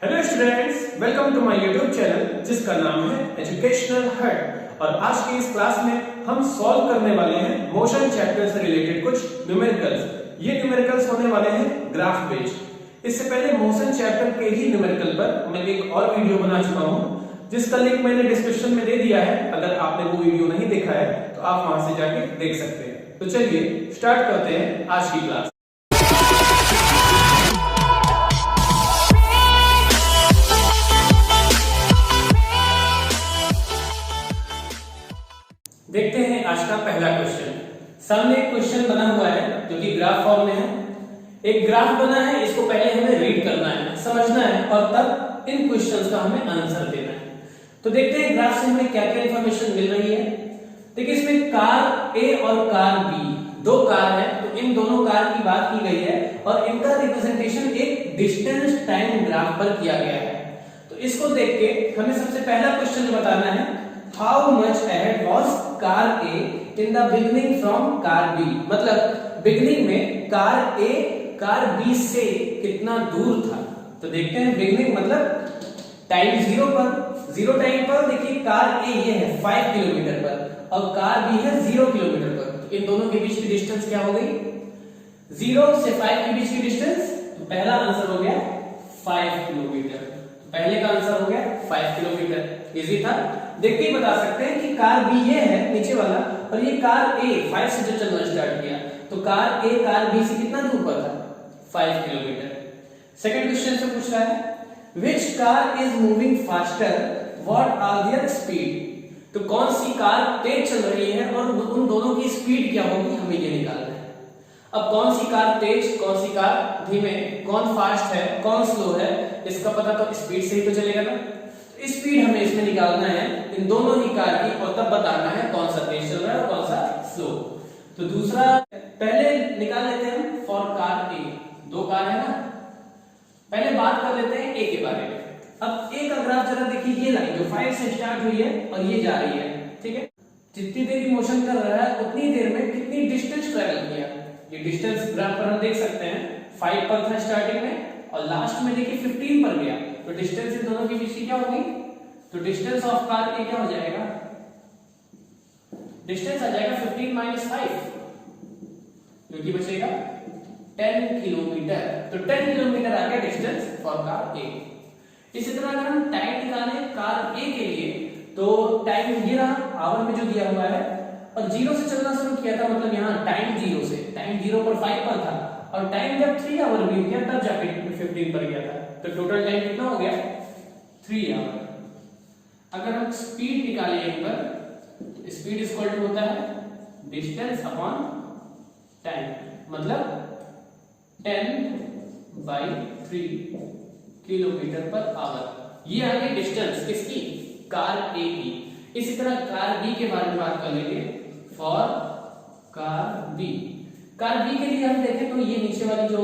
Hello students, welcome to my YouTube channel जिसका नाम है एजुकेशनल हट। और आज की इस क्लास में हम सॉल्व करने वाले हैं मोशन चैप्टर से रिलेटेड कुछ न्यूमेरिकल्स। ये न्यूमेरिकल्स होने वाले हैं ग्राफ बेस्ड। इससे पहले मोशन चैप्टर के ही न्यूमेरिकल पर मैं एक और वीडियो बना चुका हूं जिसका लिंक मैंने डिस्क्रिप्शन में दे दिया है। अगर आपने वो वीडियो नहीं देखा है तो आप वहां से जाके देख सकते हैं। तो चलिए स्टार्ट करते हैं आज की क्लास। देखते हैं आज का पहला क्वेश्चन। सामने एक क्वेश्चन बना हुआ है जो कि ग्राफ फॉर्म में है। एक ग्राफ बना है, इसको पहले हमें रीड करना है, समझना है और तब इन क्वेश्चंस का हमें आंसर देना है। तो देखते हैं ग्राफ से हमें क्या क्या इंफॉर्मेशन मिल रही है। देखिए इसमें कार ए और कार बी, दो कार है, तो इन दोनों कार की बात की गई है और इनका रिप्रेजेंटेशन एक डिस्टेंस टाइम ग्राफ पर किया गया है। तो इसको देख के हमें सबसे पहला क्वेश्चन बताना है, how much ahead was car A in the beginning from car B. मतलब बिगिनिंग में कार ए कार बी से कितना दूर था। तो देखते हैं बिगिनिंग मतलब टाइम जीरो पर, जीरो टाइम पर देखिए कार ए ये है 5 किलोमीटर पर और कार बी है 0 किलोमीटर पर। तो इन दोनों के बीच की डिस्टेंस क्या हो गई, 0 से 5 के बीच की डिस्टेंस। तो पहला आंसर हो गया 5 किलोमीटर। पहले का आंसर हो गया 5 किलोमीटर। इजी था, देख के ही बता सकते हैं कि कार बी ये है नीचे वाला और ये कार ए 5 से जो चलना स्टार्ट किया, तो कार ए कार बी से कितना दूर पर था, 5 किलोमीटर। सेकंड क्वेश्चन से पूछ रहा है, which car is moving faster, what are their speed। तो कौन सी कार तेज चल रही है और उन दोनों की स्पीड क्या होगी, हमें ये निकालना है। अब कौन सी कार तेज, कौन सी कार धीमे, कौन फास्ट है, कौन स्लो है, इसका पता तो स्पीड से ही तो चलेगा ना। तो स्पीड हमें इसमें निकालना है इन दोनों ही कार की और तब बताना है कौन सा तेज चल रहा है और कौन सा स्लो। तो दूसरा पहले निकाल लेते हैं फॉर कार ए। दो कार है ना, पहले बात कर लेते हैं ए के बारे में। अब ए का ग्राफ जरा देखिए, ये लाइन जो 5 से स्टार्ट हुई है और ये जा रही है, ठीक है। जितनी देर मोशन कर रहा है उतनी देर में कितनी डिस्टेंस ट्रेवल किया, ये डिस्टेंस ग्राफ पर हम देख सकते हैं। 5 पर था स्टार्टिंग में और लास्ट में देखिए 15 पर गया। तो डिस्टेंस इन दोनों के बीच की क्या होगी, तो डिस्टेंस ऑफ कार ए क्या हो जाएगा, डिस्टेंस आ जाएगा 15 माइनस 5 जो कि बचेगा 10 किलोमीटर। तो 10 किलोमीटर आ गया डिस्टेंस फॉर कार ए। इसी तरह अगर हम टाइम निकालें कार ए के लिए तो टाइम ये रहा आवर में जो दिया हुआ है और 0 से चलना शुरू किया था, मतलब यहाँ टाइम 0 से, टाइम 0 पर 5 पर था और टाइम जब 3 आवर भी गया तब जाके 15 पर गया था। तो टोटल टाइम कितना हो गया, 3 आवर। अगर हम स्पीड निकालें यहीं पर, स्पीड इक्वल टू होता है डिस्टेंस अपॉन टाइम, मतलब 10/3 किलोमीटर पर आवर। ये आ गई डिस्टेंस किसकी, कार ए की। इसी तरह कार बी के बारे में बात कर लेंगे for car B. Car B के लिए हम देखें तो ये नीचे वाली जो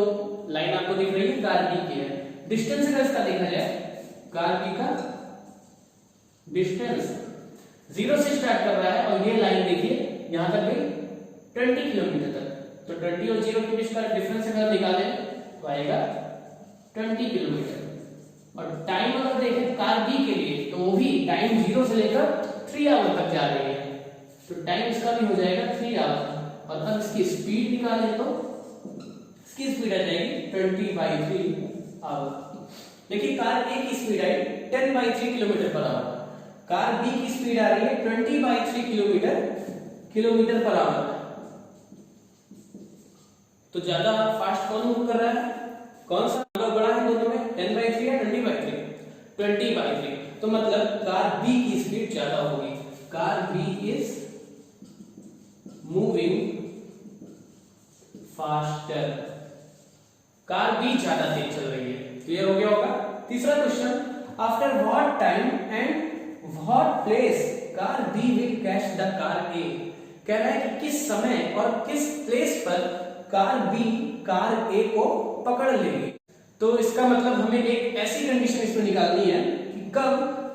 लाइन आपको दिख रही है कार बी की है। डिस्टेंस अगर इसका देखा जाए, कार बी का डिस्टेंस 0 से स्टार्ट कर रहा है और ये लाइन देखिए यहां तक गई 20 किलोमीटर तक। तो 20 और 0 के बीच का डिफरेंस अगर निकालें तो आएगा 20 किलोमीटर। और टाइम अगर देखें कार बी के लिए तो वो भी टाइम 0 से लेकर 3 आवर तक जा रही है। तो टाइम इसका भी हो जाएगा 3 आवर। और अब इसकी स्पीड निकालें तो इसकी स्पीड आ जाएगी 20/3 आवर। देखिए कार ए की स्पीड आई 10/3 kilometre per hour, car B की स्पीड आ रही है 20/3 किलोमीटर पर आवर। तो ज्यादा फास्ट कौन मूव कर रहा है, कौन सा बड़ा है दोनों में, 10/3 या 20/3, 20/3। तो मतलब कार बी की स्पीड ज्यादा होगी, car B is moving faster, car B ज्यादा तेज चल रही है। क्लियर हो गया होगा। तीसरा question, after what time and what place car B will catch the car A. कह रहा है कि किस समय और किस प्लेस पर कार बी कार ए को पकड़ लेगी। तो इसका मतलब हमें एक ऐसी कंडीशन इसमें निकालनी है कि कब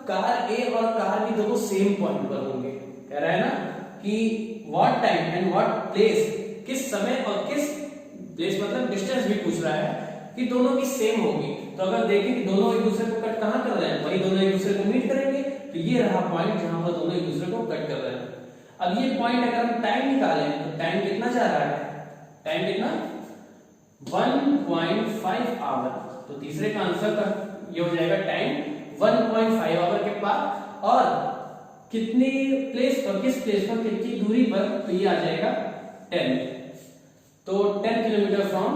कार ए और कार बी दोनों सेम पॉइंट पर होंगे। कह रहा है ना कि what time and what place, किस समय और किस प्लेस मतलब डिस्टेंस भी पूछ रहा है कि दोनों की सेम होगी। तो अगर देखें कि दोनों एक दूसरे को कट कहाँ कर रहे हैं, वही दोनों एक दूसरे को मीट करेंगे। तो ये रहा पॉइंट जहां पर दोनों एक दूसरे को कट कर रहे हैं। अब ये पॉइंट अगर हम टाइम निकालें तो टाइम कितना जा रहा है, टाइम कितना 1.5 आवर। तो तीसरे का आंसर का ये हो जाएगा टाइम 1.5 आवर के पास, और कितनी प्लेस पर, किस प्लेस पर, कितनी दूरी पर, तो ये आ जाएगा 10। तो 10 किलोमीटर फ्रॉम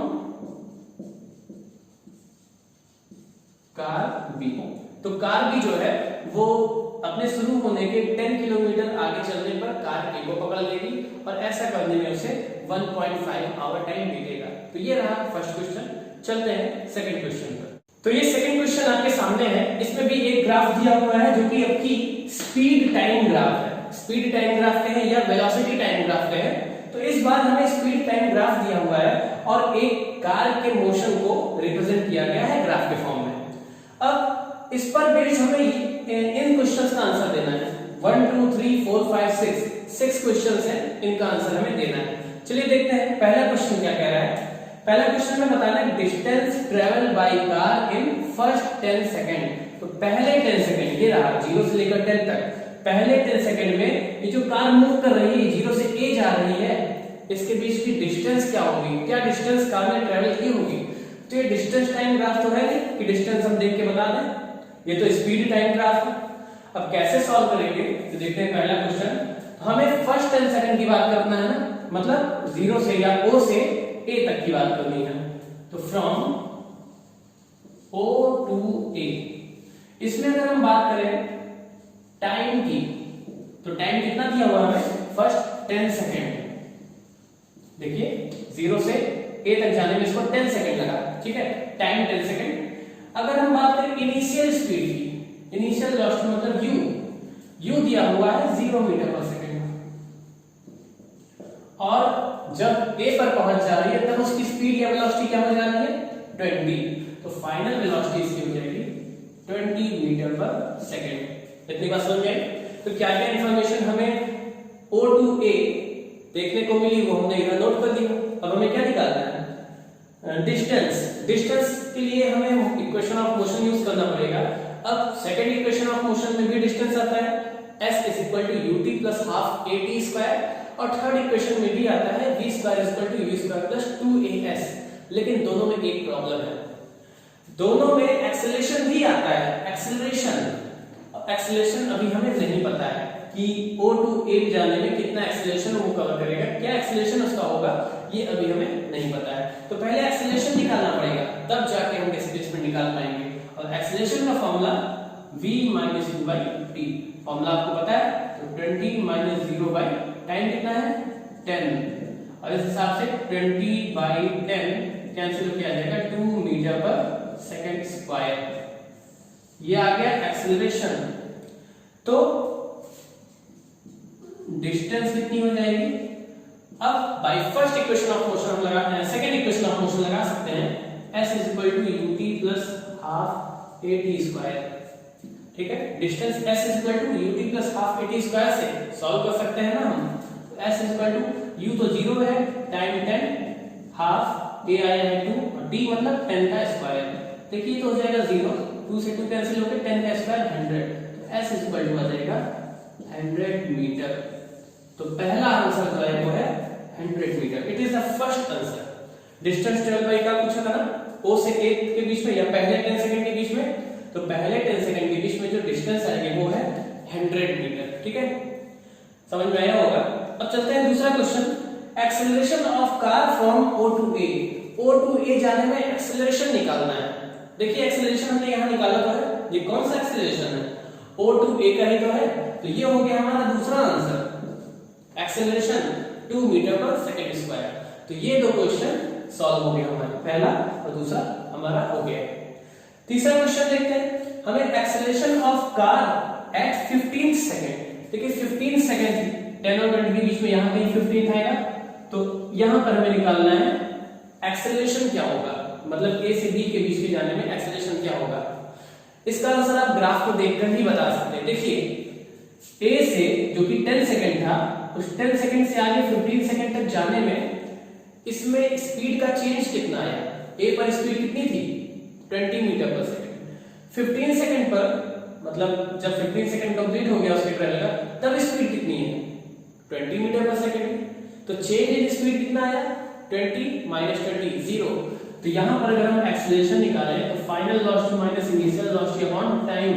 कार बी। तो कार बी जो है वो अपने शुरू होने के 10 किलोमीटर आगे चलने पर कार ए को पकड़ लेगी, और ऐसा करने में उसे 1.5 आवर टाइम बीतेगा। तो ये रहा फर्स्ट क्वेश्चन। चलते हैं सेकंड क्वेश्चन पर। तो ये सेकंड क्वेश्चन आपके सामने है। इसमें भी एक ग्राफ दिया हुआ है जो कि आपकी स्पीड टाइम ग्राफ है। स्पीड टाइम ग्राफ कहें या वेलोसिटी टाइम ग्राफ कहें, तो इस बार हमें स्पीड टाइम ग्राफ दिया हुआ है और एक कार के मोशन को रिप्रेजेंट किया गया है ग्राफ के फॉर्म में। अब इस पर बेस्ड हमें इन क्वेश्चंस का आंसर देना है। 1 2 3 4 5 6 क्वेश्चंस हैं, इनका आंसर हमें देना है। चलिए देखते हैं पहला क्वेश्चन क्या कह रहा है। पहला क्वेश्चन में बताना है distance travel by car in first 10 second. तो पहले 10 सेकंड, ये रहा 0 से लेकर 10 तक, पहले 10 सेकंड में ये जो कार मूव कर रही है 0 से a जा रही है, इसके बीच की डिस्टेंस क्या होगी, क्या डिस्टेंस कार ने ट्रेवल की होगी। तो ये डिस्टेंस टाइम ग्राफ तो है नहीं कि डिस्टेंस हम देख के बता दें, ये तो स्पीड टाइम ग्राफ है। अब कैसे सॉल्व करेंगे तो देखते हैं पहला क्वेश्चन। हमें फर्स्ट 10 सेकंड की बात करना है ना, मतलब 0 से या O से A तक की बात करनी है। तो फ्रॉम O टू A, इसमें अगर हम बात करें टाइम की, तो टाइम कितना दिया हुआ है फर्स्ट 10 सेकंड। देखिए 0 से A तक जाने में इसको 10 सेकंड लगा, ठीक है, टाइम 10 सेकंड। अगर हम बात करें इनिशियल स्पीड की, इनिशियल वेलोसिटी मतलब u दिया हुआ है 0 मीटर पर सेकंड, और जब A पर पहुंच जा रही है तब उसकी स्पीड या वेलोसिटी क्या हो जा रही है 20। तो फाइनल वेलोसिटी इसकी हो जाएगी 20 मीटर पर सेकंड। इतनी बात समझ में? तो क्या क्या इंफॉर्मेशन हमें O टू A देखने को मिली वो हमने इधर नोट कर दिया। अब हमें क्या निकालना है, डिस्टेंस। डिस्टेंस के लिए हमें इक्वेशन ऑफ मोशन यूज करना पड़ेगा। अब सेकंड इक्वेशन ऑफ मोशन में भी डिस्टेंस आता है, s is equal to ut plus half at square, और थर्ड इक्वेशन में भी आता है v square is equal to u square plus 2as। लेकिन दोनों में एक प्रॉब्लम है, दोनों में एक्सेलरेशन भी आता है, एक्सेलरेशन अभी हमें नहीं पता है कि O टू A जाने में कितना एक्सेलरेशन वो कवर करेगा, क्या एक्सेलरेशन उसका होगा ये अभी हमें नहीं पता है। तो पहले एक्सेलरेशन निकालना पड़ेगा, तब जाके हम डिस्प्लेसमेंट निकाल पाएंगे। और एक्सेलरेशन का formula v minus u by t, formula आपको पता है। तो 20 माइनस 0 बाई टाइम कितना है 10, और इस हिसाब से 20 बाई 10 कैंसिल किया जाएगा 2 मीटर पर सेकंड स्क्वायर। ये आ गया एक्सेलरेशन। तो डिस्टेंस कितनी हो जाएगी। अब by first equation of motion हम लगा, सेकंड इक्वेशन ऑफ मोशन लगा सकते हैं, s is equal to ut plus half at square, ठीक है। Distance s is equal to ut plus half at square से सॉल्व कर सकते हैं ना हम। तो s is equal to u तो 0 है, टाइम 10, हाफ a आया है 2, और d मतलब 10 का स्क्वायर। देखिए तो हो जाएगा 0, 2 से 2 कैंसिल होकर 10 का स्क्वायर 100। तो s इज इक्वल टू आ जाएगा 100 मीटर। तो पहला आंसर जो है वो है 100 metre. It is the first answer. Distance travel by car पूछा था ना, O से A के बीच में या पहले 10 सेकंड के बीच में, तो पहले 10 सेकंड के बीच में जो डिस्टेंस आएगी वो है 100 मीटर, ठीक है, समझ में आया होगा। अब चलते हैं दूसरा question, acceleration of car from O to A। O to A जाने में एक्सेलरेशन निकालना है। देखिए एक्सेलरेशन हमने यहाँ निकाला तो है, ये कौन सा एक्सेलरेशन है, O टू A का ही तो है। तो ये हो गया हमारा दूसरा आंसर, एक्सेलरेशन 2 मीटर पर सेकंड स्क्वायर। तो ये दो क्वेश्चन सॉल्व हो गया हमारा, पहला और दूसरा हमारा हो गया। तीसरा क्वेश्चन देखते हैं, हमें acceleration of car eight 15 second. देखिए 15 सेकंड 10 और 20 के बीच में यहाँ कहीं 15 आएगा, तो यहाँ पर हमें निकालना है एक्सेलरेशन क्या होगा, मतलब A से B के बीच के जाने में एक्सेलरेशन क्या होगा। इसका आंसर आप ग्राफ को देखकर ही बता सकते हैं। देखिए A से जो कि 10 सेकंड था, उस 10 सेकंड से आगे 15 सेकंड तक जाने में इसमें स्पीड का चेंज कितना आया। A पर स्पीड कितनी थी 20 मीटर पर सेकंड। 15 सेकंड पर मतलब जब 15 सेकंड कंप्लीट हो गया उसके ट्रेवल का, तब स्पीड कितनी है? 20 मीटर पर सेकंड। तो चेंज इन स्पीड कितना आया? 20 माइनस 20 0। तो यहां पर अगर हम एक्सेलरेशन निकालें तो final velocity minus initial velocity upon time.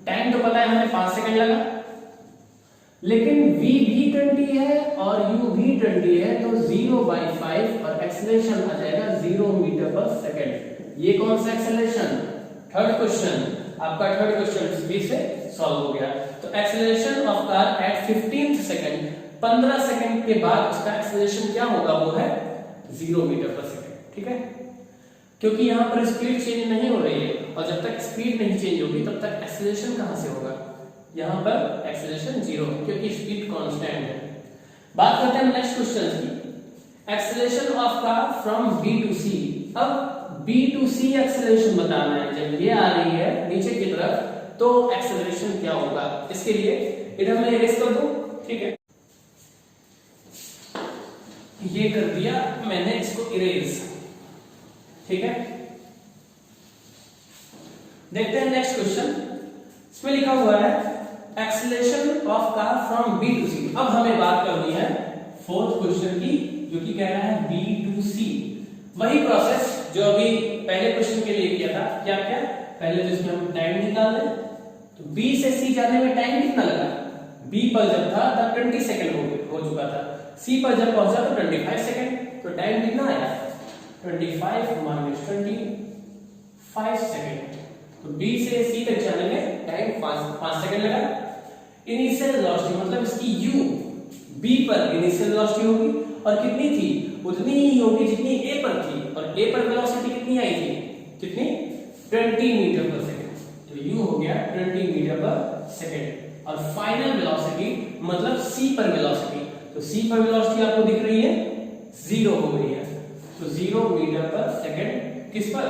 Time तो पता है हमें 5 सेकंड लगा, लेकिन v भी 20 है और u भी 20 है, तो 0/5 और एक्सेलरेशन आ जाएगा 0 मीटर पर सेकंड। ये कौन सा एक्सेलरेशन? थर्ड क्वेश्चन, आपका थर्ड क्वेश्चन बी से सॉल्व हो गया। तो acceleration of car eight 15th second, 15 second के बाद उसका एक्सेलरेशन क्या होगा? वो है 0 मीटर पर सेकंड। ठीक है, क्योंकि यहां पर स्पीड चेंज नहीं हो रही है और जब तक स्पीड नहीं चेंज होगी तब तक एक्सेलरेशन कहां से होगा? यहां पर एक्सेलरेशन 0 है क्योंकि स्पीड कांस्टेंट है। बात करते हैं नेक्स्ट क्वेश्चन की, acceleration of car from B to C। अब B टू C एक्सेलरेशन बताना है। जब ये आ रही है नीचे की तरफ तो एक्सेलरेशन क्या होगा? इसके लिए इधर मैं इरेज कर दूं, ठीक है, ये कर दिया मैंने इसको इरेज। ठीक है, देखते हैं नेक्स्ट क्वेश्चन। इसमें लिखा हुआ है acceleration of car from B to C। अब हमें बात करनी है फोर्थ क्वेश्चन की, जो कि कह रहा है B टू C। वही प्रोसेस जो अभी पहले क्वेश्चन के लिए किया था। क्या क्या? पहले तो इसमें हम टाइम निकाल लें। तो B से C जाने में टाइम कितना लगा? B पर जब था तब 20 सेकंड हो चुका था, C पर जब पहुंचा तो 25 सेकंड। तो टाइम कितना आया? 25 माइनस 20, 5 सेकंड। तो B से C तक जाने में टाइम 5 सेकंड लगा। इनिशियल वेलोसिटी मतलब इसकी u B पर इनिशियल वेलोसिटी होगी और कितनी थी? उतनी ही होगी जितनी A पर थी, और A पर वेलोसिटी कितनी आई थी? कितनी? 20 मीटर पर सेकंड। तो u हो गया 20 मीटर पर सेकंड। और फाइनल वेलोसिटी मतलब C पर वेलोसिटी, तो C पर वेलोसिटी आपको दिख रही है 0 हो गई है। तो 0 मीटर पर सेकंड किस पर?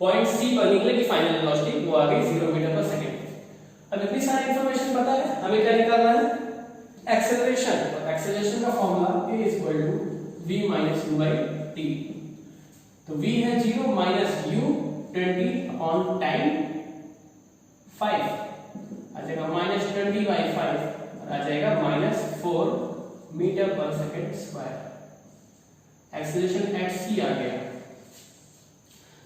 पॉइंट C पर निकलेगी फाइनल वेलोसिटी, वो आ गई 0 मीटर पर सेकंड। अब इतनी सारी इंफॉर्मेशन पता है, हमें क्या निकालना है? एक्सेलरेशन। तो एक्सेलरेशन का फॉर्मूला A = v - u/t। तो v है 0 माइनस u 20 अपॉन टाइम 5 आ जाएगा -20/5 और आ जाएगा -4 मीटर पर second square. Acceleration at C आ गया,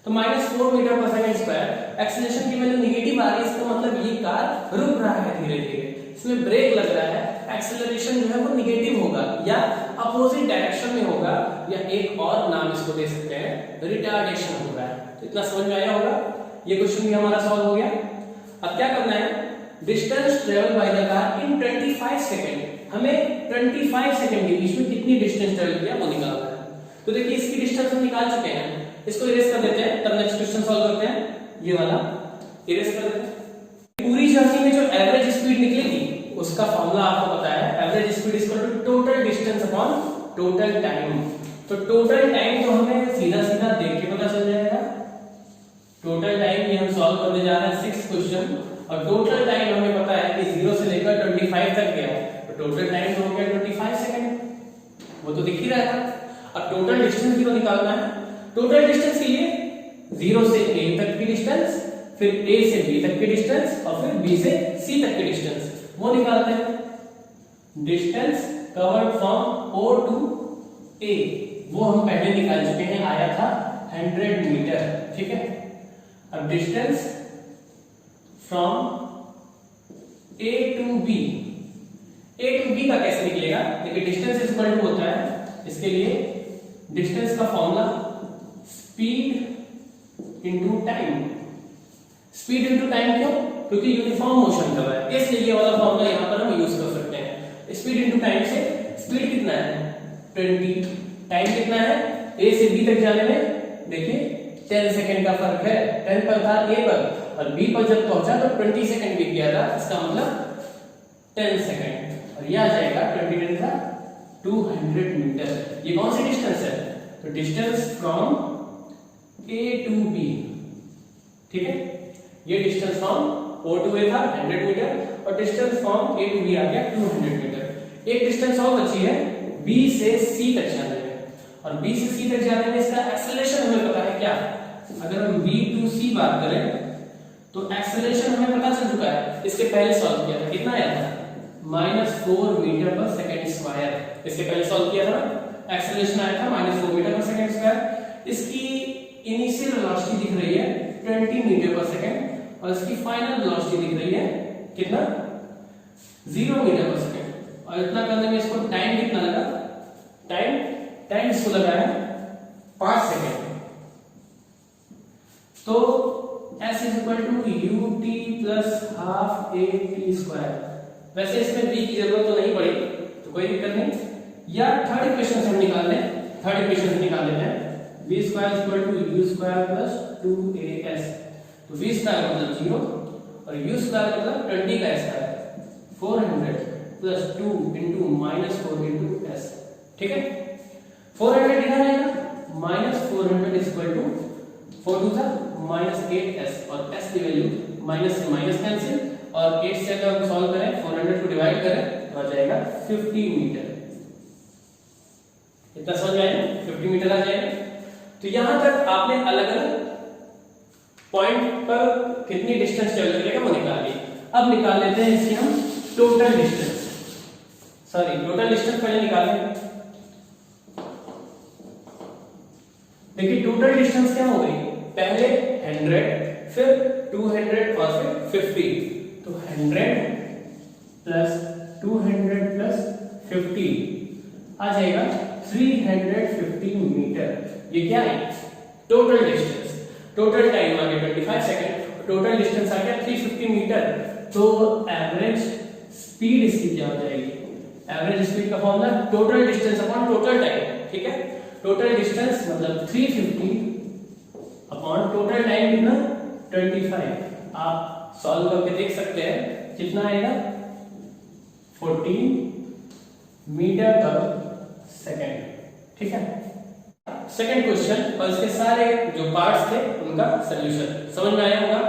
तो -4 मीटर पर सेकंड स्क्वायर। एक्सेलरेशन की वैल्यू नेगेटिव आ रही है, इसका मतलब ये कार रुक रहा है धीरे धीरे, इसमें ब्रेक लग रहा है। एक्सेलरेशन जो है वो नेगेटिव होगा या अपोजिट डायरेक्शन में होगा, या एक और नाम इसको दे सकते हैं रिटार्डेशन हो रहा है। तो इतना समझ में आया होगा। ये क्वेश्चन भी हमारा सॉल्व हो गया। अब क्या करना है? Distance travel by the car in 25 second. हमें 25 सेकंड के बीच में कितनी डिस्टेंस ट्रेवल किया वो निकालना है। तो देखिए इसकी डिस्टेंस हम निकाल चुके हैं, इसको इरेज कर देते हैं, तब नेक्स्ट क्वेश्चन सॉल्व करते हैं। ये वाला इरेज कर देते हैं। पूरी जर्नी में जो एवरेज स्पीड निकलेगी उसका फॉर्मूला आपको पता है, average speed equal to total distance upon total time. तो टोटल टाइम तो हमें सीधा सीधा देख के पता चल जाएगा। टोटल टाइम ये हम सॉल्व करने जा रहे हैं 6th क्वेश्चन, और टोटल टाइम हमें पता है कि 0 से लेकर 25 तक गया, तो टोटल टाइम तो हो गया 25 सेकंड, वो तो दिख ही रहा था। अब टोटल डिस्टेंस भी तो निकालना है। टोटल डिस्टेंस के लिए 0 से A तक की डिस्टेंस, फिर A से B तक की डिस्टेंस, और फिर B से C तक की डिस्टेंस, वो निकालते हैं। Distance covered from O to A वो हम पहले निकाल चुके हैं, आया था 100 मीटर। ठीक है, अब distance from A to B, A to B का कैसे निकलेगा? देखिए डिस्टेंस इज इक्वल टू होता है, इसके लिए डिस्टेंस का formula speed into time. Speed into time क्यों? क्योंकि यूनिफॉर्म मोशन कर रहा है, इसलिए ये वाला फॉर्मूला यहां पर हम यूज कर सकते हैं। स्पीड इनटू टाइम से स्पीड कितना है? 20। टाइम कितना है? A से B तक जाने में देखिए 10 सेकंड का फर्क है। 10 पर था A पर, और B पर जब पहुंचा तो 20 सेकंड बीत गया था, इसका मतलब 10 सेकंड, और यह आ जाएगा 20 10 था 200 मीटर। ये कौन सी डिस्टेंस है? तो distance from A to B। ठीक है, ये distance from O to A था 100 मीटर, और distance from A to B आ गया 200 मीटर। एक डिस्टेंस और बची है B से C तक जाने में, और B से C तक जाने में इसका एक्सेलरेशन हमें पता है क्या? अगर हम v2c बात करें तो एक्सेलरेशन हमें पता चल चुका है, इसके पहले सॉल्व किया था, कितना आया था -4 मीटर पर सेकंड स्क्वायर। इसके पहले सॉल्व किया था, एक्सेलरेशन आया था -4 मीटर पर सेकंड स्क्वायर। इसकी इनिशियल वेलोसिटी दिख रही है 20 मीटर पर सेकंड और इसकी फाइनल वेलोसिटी दिख रही है कितना 0 मीटर पर सेकंड। और इतना करने में इसको टाइम कितना लगा, टाइम इसको लगा है 5 सेकंड। तो s is equal to ut plus half a t square. वैसे इसमें v की जरूरत तो नहीं पड़ी तो कोई दिक्कत नहीं, या थर्ड इक्वेशन से हम निकाल लें, थर्ड इक्वेशन से निकाल लेते हैं v square is equal to u square plus 2as। तो v स्क्वायर मतलब 0 और u स्क्वायर मतलब 20 का square 400 plus 2 into -4 into s। ठीक है, 400 इधर आएगा, -400 is equal to 4 to the -8s और s की वैल्यू माइनस से माइनस कैंसिल और 8 से अगर हम सॉल्व करें 400 को डिवाइड करें तो आ जाएगा 50 मीटर। इतना समझ में आया, 50 मीटर आ जाएगा। तो यहां तक आपने अलग अलग पॉइंट पर कितनी डिस्टेंस ट्रेवल करेगा वो निकाल ली। अब निकाल लेते हैं इसकी हम टोटल डिस्टेंस, टोटल डिस्टेंस पहले निकाल लें। देखिए टोटल डिस्टेंस क्या हो गई, पहले 100 फिर 200 और फिर 50। तो 100 प्लस 200 प्लस 50 आ जाएगा 350 मीटर। ये क्या है, टोटल डिस्टेंस। टोटल टाइम आ गया 25 सेकंड, टोटल डिस्टेंस आ गया 350 मीटर। तो एवरेज स्पीड इसकी क्या हो जाएगी, एवरेज स्पीड का formula total distance upon total time. ठीक है, टोटल डिस्टेंस मतलब 350 अपॉन टोटल टाइम कितना 25। आप सॉल्व करके देख सकते हैं कितना आएगा 14 मीटर पर सेकंड। ठीक है, सेकंड क्वेश्चन और इसके सारे जो पार्ट्स थे उनका सॉल्यूशन समझ में आया होगा।